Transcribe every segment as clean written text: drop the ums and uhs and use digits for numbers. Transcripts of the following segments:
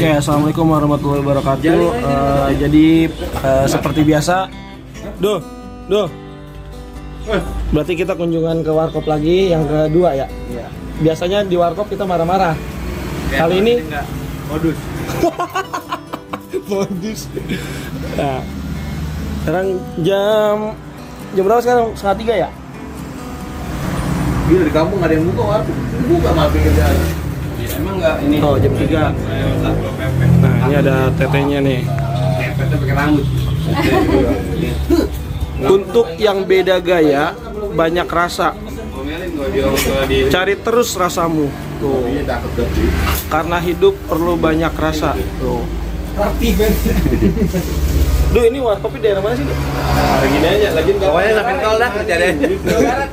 Oke, assalamualaikum warahmatullahi wabarakatuh. Seperti biasa, berarti kita kunjungan ke warkop lagi yang kedua ya. Iya. Biasanya di warkop kita marah-marah. Kali ini modus. Modus. Nah, sekarang jam berapa sekarang? 2:30 ya? Gila, di kampung nggak ada yang buka warung. Buka malah pinggir jalan. Ya, emang nggak ini. Oh, jam 3. Nah, ini ada tetenya nih. Tetenya pakai rambut. Untuk yang beda gaya, banyak rasa. Cari terus rasamu. Tuh. Karena hidup perlu banyak rasa. Tuh. Duh, ini warkopnya daerah mana sih, Duh? Gini aja, lagi pokoknya sampai tol dah cari aja.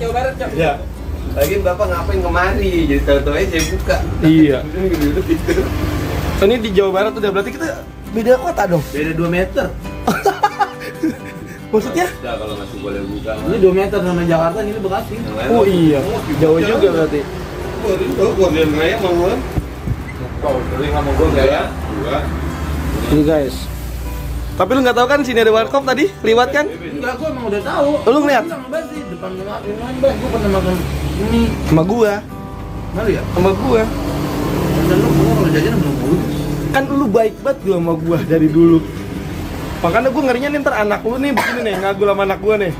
Jawa Barat, Cok. Ya. Lagi Bapak ngapain kemari? Jadi tahu-tahu aja saya buka. Iya. Ini di Jawa Barat udah, berarti kita beda kota dong. Beda 2 meter. Maksudnya? Udah kalau masih boleh buka. Ini 2 meter sama Jakarta, ini Bekasi. Oh iya. Jauh juga berarti. Gua bilang Raya mau gua. Kau beli sama gua Raya? Gua. Ini guys. Tapi lu nggak tahu kan sini ada warkop tadi? Liwat kan? Enggak, gua emang udah tahu. Lu ngeliat? Depan rumah Bang, gua pernah makan ini. Sama gua. Malu ya? Sama gua. Dan lu kalau jajan belum putus. Kan lu baik banget gua sama gua dari dulu. Makanya gua ngerinya nih ntar anak lu nih begini nih, ngagul sama anak gua nih.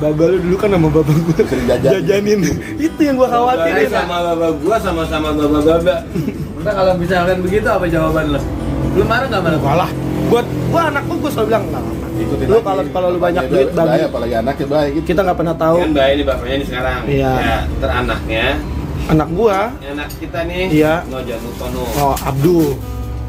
Bapak lu dulu kan sama bapak gua jajanin. Itu yang gua khawatirin. Sama bapak gua sama-sama bapak-bapak. Entar kalau misalkan begitu apa jawaban lu? Lu marah enggak marah? Kalah. Buat gua anak gua selalu bilang enggak apa. Lu kalau lu banyak duit bagi. Apalagi anaknya baik gitu. Kita nggak pernah tahu. Kan baik ini bapaknya ini sekarang. Iya. Ya, ntar anaknya. Anak gua. Anak kita nih. Iya. No jangan lupa no. Oh, Abdul.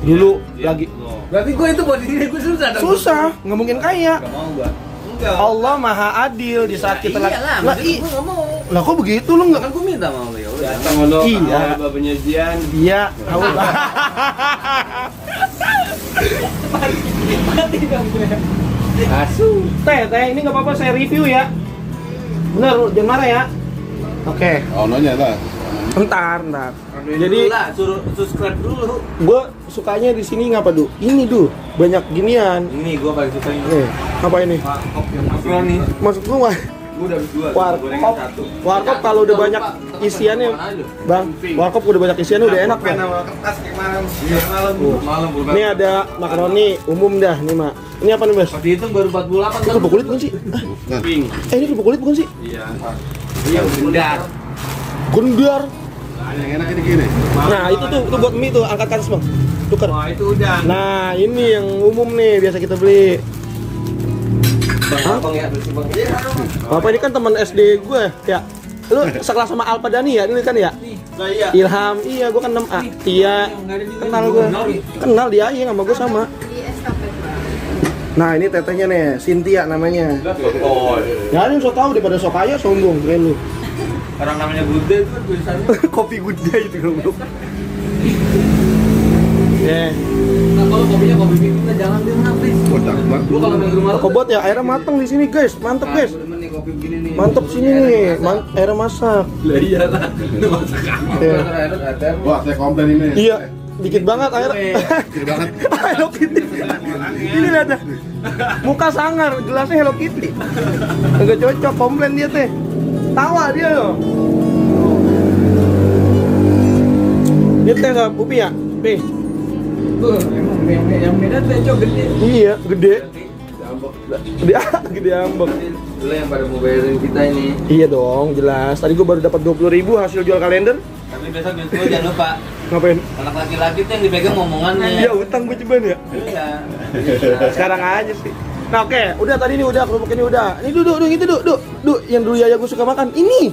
Dulu Ya, lagi. no. Berarti gua itu buat diri gua susah dong. Susah, nggak mungkin kaya. Enggak mau gua. Enggak. Allah Maha Adil di saat kita lagi. Iyalah, Lah, maksudnya gua enggak mau. lah kok begitu lu nggak? Kan gua minta sama lu ya udah. Datang ono. Iya. Bapaknya Zian. Iya, Allah. Mati dong gue. Asu. Teh, ini nggak apa-apa saya review ya. Bener, jangan marah ya. Oke, Ononya lah. ntar. Jadi lah, suruh subscribe dulu. gue sukanya di sini ngapa Du? Ini Du, banyak ginian. Ini gua paling suka ini. Apa ini? Warkop yang makroni. Maksud gua Gua udah habis 2. warkop kalau udah banyak isiannya, Bang. Warkop udah banyak isiannya udah enak, Bang. Kertas kayak malam. Ini ada makaroni umum dah nih, Mak. Ini apa nih, Mas? Waktu itu baru 48 Ini kerupuk kulit bukan sih? Pink. Ini kerupuk kulit bukan sih? Iya. Iya, bundar. Gundar. Yang enak ini gini. Nah, itu buat mie tuh, angkat kasus, Bang. Tuker. Wah, itu udah. Nah, ini yang umum nih, biasa kita beli. Bang ya, bersih Bang. Iya. Bapak ini kan teman SD gue, ya. Lu sekelas sama Alpa Dani ya, ini kan ya? Nah, iya. Ilham, iya, gue kan 6A. Iya, kenal gue. Kenal dia, iya, sama gue sama. Nah, ini tetenya nih, Cynthia namanya. Oh. Ya, ini so tau daripada so kaya, sombong, keren lu. Orang namanya Bude itu kan tulisannya. Kopi Guda itu goblok. Ya, Nah, kalau kopinya kopi kita jangan dia ngapis. Kodak banget. Lu kalau main ke rumah lu kobot ya, airnya mateng di sini, guys. Mantep, guys. Temen nih kopi begini nih. Mantep sini nih, airnya masak. Lah iya lah. Lu masak apa? Iya. Wah, saya komplain ini. Iya, dikit banget air. Dikit banget. Hello Kitty. Ini lihat dah. Muka sangar, gelasnya Hello Kitty. Enggak cocok, komplain dia teh. Tawa dia loh. Dia teh sama Upi ya? Pi. Emang yang beda tuh cok gede. Iya, gede. Jambok. Gede ambek. Dulu yang pada mau bayarin kita ini. Iya dong, jelas. Tadi gua baru dapat 20.000 hasil jual kalender. Tapi besok gue jangan lupa. Ngapain? Anak laki-laki tuh yang dipegang omongannya. Iya, utang gua coba ya. Iya. Sekarang aja sih. Nah, oke, udah tadi ini udah, kerupuk ini udah. Ini duduk itu duduk. Yang dulu Yaya gua suka makan. Ini.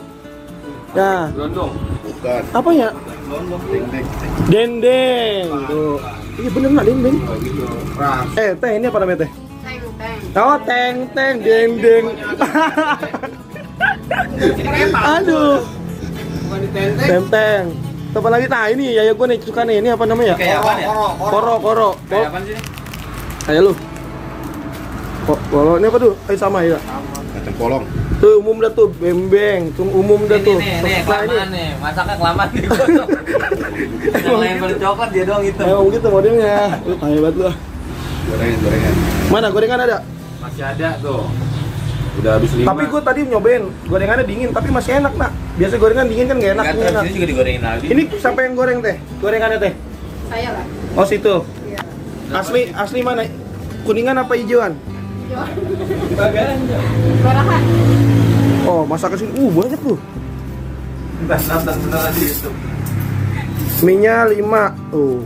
Nah, Berondong. Bukan. apa ya? Deng-deng. Dendeng. Tuh. Iya bener nggak dendeng? Oh gitu. Ras. Teh ini apa namanya teh? Oh, teng, dendeng. Aduh, Bukan di tenteng. teng. Apa lagi? Nah, ini Yaya gua nih suka nih. Ini apa namanya? Kayak apa ya? Koro. Kayak apa sih? Kayak lu. Koro ini apa tuh? Sama ya. Kacang polong. Tuh umum dah tuh, bembeng, tuh umum dah tuh. Nih, Nah, kelamaan nih. Masaknya kelamaan nih gosok. Yang lain pada coklat dia doang itu. Emang gitu modelnya. Lu hebat lu. Gorengan. Mana gorengan ada? Masih ada tuh. Udah habis 5. Tapi gue tadi nyobain, gorengannya dingin tapi masih enak, Nak. Biasa gorengan dingin kan gak enak. Enggak Ini enak. terus ini juga digorengin lagi. Ini siapa yang goreng teh? Gorengannya teh? Saya lah. Oh situ. Iya. Asli mana? Kuningan apa hijauan? Barahan. Oh, masak kesini. Banyak tuh. Entah nonton beneran di YouTube. Mie-nya 5. Tuh.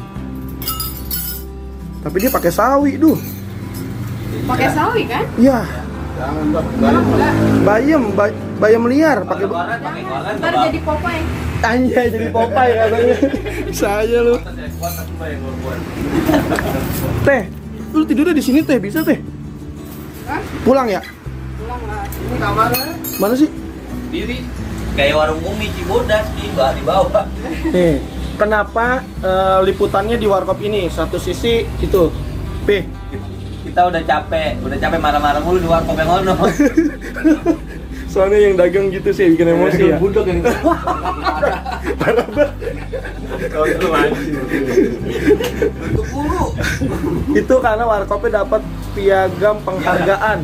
Tapi dia pakai sawi, duh. Pakai sawi kan? Ya, Jangan, Bang. Enggak. bayam liar pakai Lebaran pakai koran. Ntar jadi Popeye. anjay jadi Popeye katanya. Bisa aja lu. Teh, lu tidurnya di sini teh, bisa teh? Hah? Pulang ya? Pulang lah. Ini kamarnya Mana sih? diri kayak warung Umi Cibodas di bawah. Nih, kenapa liputannya di warkop ini? Satu sisi itu, P. Kita udah capek marah-marah mulu di warkop yang ono. Soalnya yang dagang gitu sih bikin emosi ya. Budok yang Parah banget. kau itu anjing. Untuk buru. Itu karena warkopnya dapat piagam penghargaan.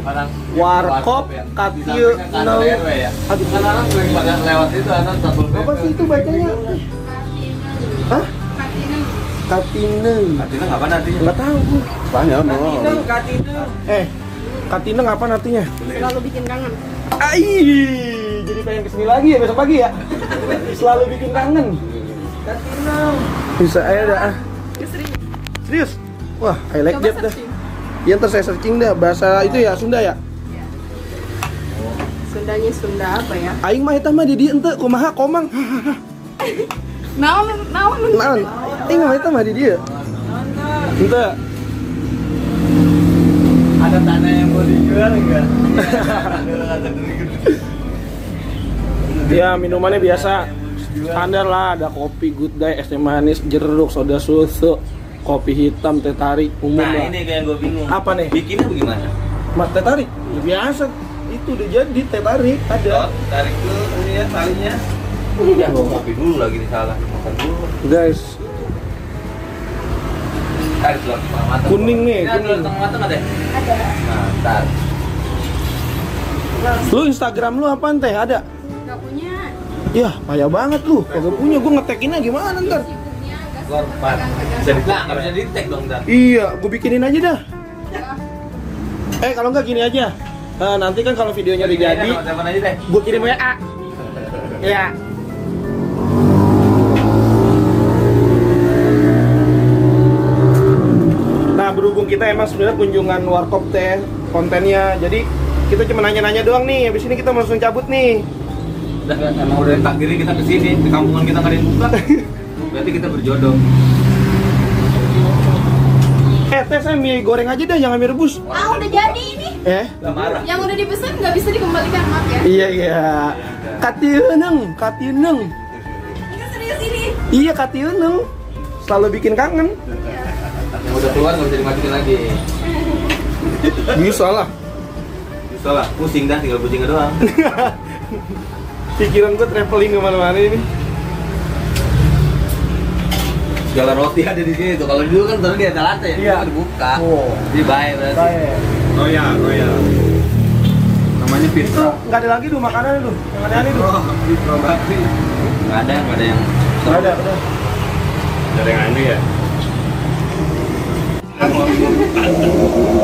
Warkop Katiu No. Aduh, Kan orang sering banget lewat itu anak satu. apa sih itu bacanya? Hah? Katineng. Katineng. Artinya apa nantinya? Enggak tahu gua. Banyak, mau. Katineng. Katineng apa artinya? Selalu bikin kangen. Jadi pengen kesini lagi ya besok pagi ya. Selalu bikin kangen. Katineng. Bisa aja dah. Kesering. Serius? Wah, I like Coba that dah. searching. Ya ntar saya searching dah bahasa itu ya Sunda ya. Sundanya Sunda apa ya? Aing mah eta mah di dieu ente kumaha komang. Naon. Naon? Aing mah eta mah di dieu. Ente. Ada tanah yang mau dijual enggak? Ya minumannya biasa standar lah, ada kopi good day, es teh manis, jeruk, soda susu, kopi hitam, teh tarik umum Nah lah. ini kayak gue bingung. Apa nih? Bikinnya bagaimana? Teh tarik ya, biasa itu udah jadi teh tarik ada. Tarik dulu ini ya talinya. Ya gua kopi dulu lagi nih salah. Makan dulu. Guys, Tarik telur setengah matang. Kuning nih, Ini ada kuning. telur setengah matang ada? Ada. Nah, ntar. lu Instagram lu apaan teh? Ada? Gak punya. Ya, payah banget lu. Kagak punya, gua ngetekinnya gimana ntar? Sibuknya agak Korban. Bisa di nah, nggak bisa di tag dong ntar. Iya, gua bikinin aja dah. Kalau enggak gini aja. Nanti kan kalau videonya udah jadi, Telepon aja deh. gua kirim WA. Ya. Nah, berhubung kita emang sebenarnya kunjungan warkop teh kontennya, jadi kita cuma nanya-nanya doang nih. Habis ini kita langsung cabut nih. Udah emang udah takdirnya kita kesini, di kampungan kita nggak ada yang buka. Berarti kita berjodoh. Teh saya mie goreng aja dah, jangan mie rebus. Ah, udah jadi ini. Gak marah. Yang udah dipesan nggak bisa dikembalikan, maaf ya. Iya. Katineng. Ini serius ini. Iya, katineng. Selalu bikin kangen. Yang udah keluar nggak bisa dimasukin lagi. Bisa lah. Bisa lah, pusing dah, tinggal pusingnya doang. Pikiran gue traveling kemana-mana ini. Jalan roti ada di sini tuh. Kalau dulu kan taruh di atas lantai, Iya. itu dibuka. Oh. Jadi baik berarti. Royal. Namanya Itu pizza. nggak ada lagi tuh makanan itu. Yang aneh-aneh tuh. Pizza bakri. Nggak ada yang. Nggak ada, udah. Ada yang aneh ya?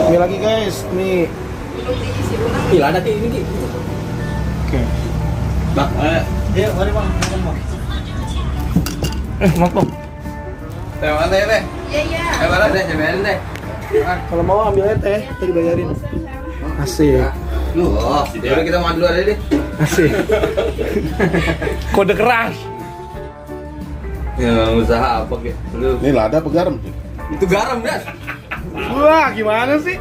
Ini lagi guys, nih. Belum diisi ulang. Iya ada kayak ini Ki. Oke. Bak, iya mari bang, makan bang. Mantap. Teh mana ya teh? Iya. Mana deh, cobain deh. Kalau mau ambil aja teh, tadi bayarin. Asik. Lu, yaudah kita makan dulu aja deh. Asik. Kode keras. Ya usaha apa Ki? Lu Ini lada apa garam? itu garam das. Wah, gimana sih?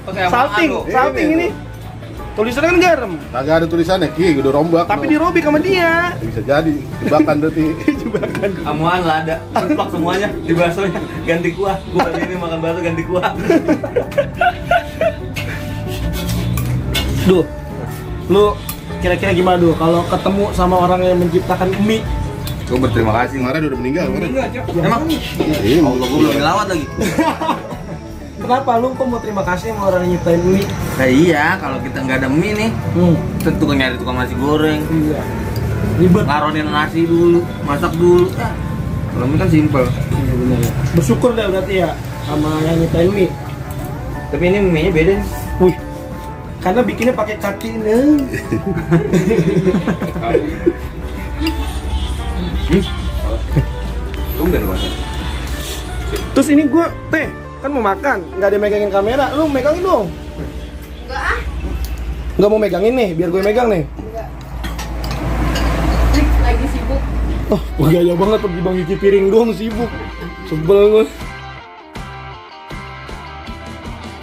Pakai apaan Salting, lu? salting ini. Tulisannya kan garam, Kagak ada tulisannya, Ki, udah rombak. tapi dirobek sama dia. Bisa jadi, jebakan berarti. Amuan lah ada, plak semuanya di baksonya ganti kuah. Gua kali ini makan bakso ganti kuah. Duh, lu kira-kira gimana dulu kalau ketemu sama orang yang menciptakan mie? Gue berterima kasih. Kemarin udah meninggal kemarin. Emang? Iya, Allah, gue belum dilawat lagi. Kenapa lu kok mau terima kasih sama orang yang nyiptain mie? Nah iya, kalau kita nggak ada mie nih, tentu kan nyari tukang nasi goreng, Iya. Ribet. ngaronin nasi dulu, masak dulu. Kalau mie kan simpel. Iya benar ya. Bersyukur dah berarti ya sama yang nyiptain mie. Tapi ini mie-nya beda nih. Wih. Karena bikinnya pakai kaki nih. Tumben banget. Terus ini gua teh kan mau makan, nggak ada yang megangin kamera, lu megangin dong. Enggak ah. Nggak mau megangin nih, biar gue megang nih. Enggak. Lagi sibuk. Oh, gaya banget pergi bang cuci piring doang sibuk. Sebel gue.